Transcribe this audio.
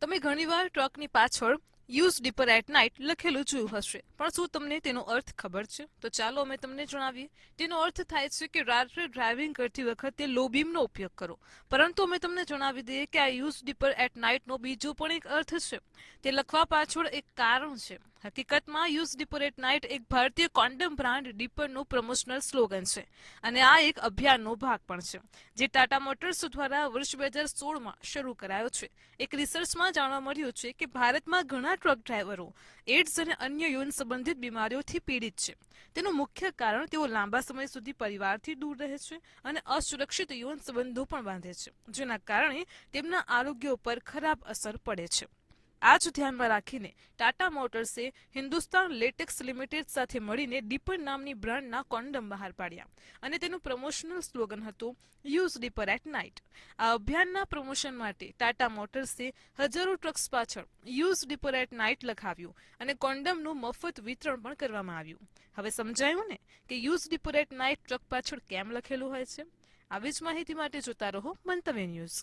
તમે ઘણીવાર ટ્રકની પાછળ યુઝ ડીપર એટ નાઇટ લખેલું જોયું હશે, પણ શું તમને તેનો અર્થ ખબર છે? તો ચાલો અમે તમને જણાવીએ. તેનો અર્થ થાય છે કે રાત્રે ડ્રાઇવિંગ કરતી વખતે લો બીમનો ઉપયોગ કરો. પરંતુ અમે તમને જણાવી દઈએ કે આ યુઝ ડીપર એટ નાઇટનો બીજો પણ એક અર્થ છે. તે લખવા પાછળ એક કારણ છે. હકીકતમાં યુઝ ડીપર એટ નાઇટ એક ભારતીય કોન્ડમ બ્રાન્ડ ડીપરનું પ્રમોશનલ સ્લોગન છે, અને આ એક અભિયાનનો ભાગ પણ છે, જે ટાટા મોટર્સ દ્વારા વર્ષ 2016માં શરૂ કરાયો છે. એક રિસર્ચમાં જાણવા મળ્યું છે કે ભારતમાં ઘણા ટ્રક ડ્રાઈવરો એડ્સ અને અન્ય યૌન સંબંધિત બીમારીઓથી પીડિત છે. તેનું મુખ્ય કારણ તેઓ લાંબા સમય સુધી પરિવારથી દૂર રહે છે અને અસુરક્ષિત યૌન સંબંધો પણ બાંધે છે, જેના કારણે તેમના આરોગ્ય ઉપર ખરાબ અસર પડે છે. આ જ ધ્યાનમાં રાખીને ટાટા મોટર્સે હિન્દુસ્તાન લેટેક્સ લિમિટેડ સાથે મળીને ડીપર નામની બ્રાન્ડના કોન્ડમ બહાર પાડ્યા, અને તેનું પ્રમોશનલ સ્લોગન હતું યુઝ ડીપર એટ નાઇટ. આ અભિયાનના પ્રમોશન માટે ટાટા મોટર્સે હજારો ટ્રક્સ પાછળ યુઝ ડીપર એટ નાઇટ લખાવ્યું અને કોન્ડમનું મફત વિતરણ પણ કરવામાં આવ્યું. હવે સમજાયું ને કે use dipper at night truck પાછળ કેમ લખેલું હોય છે? આવી જ માહિતી માટે જોતા રહો મંતવ્ય ન્યૂઝ.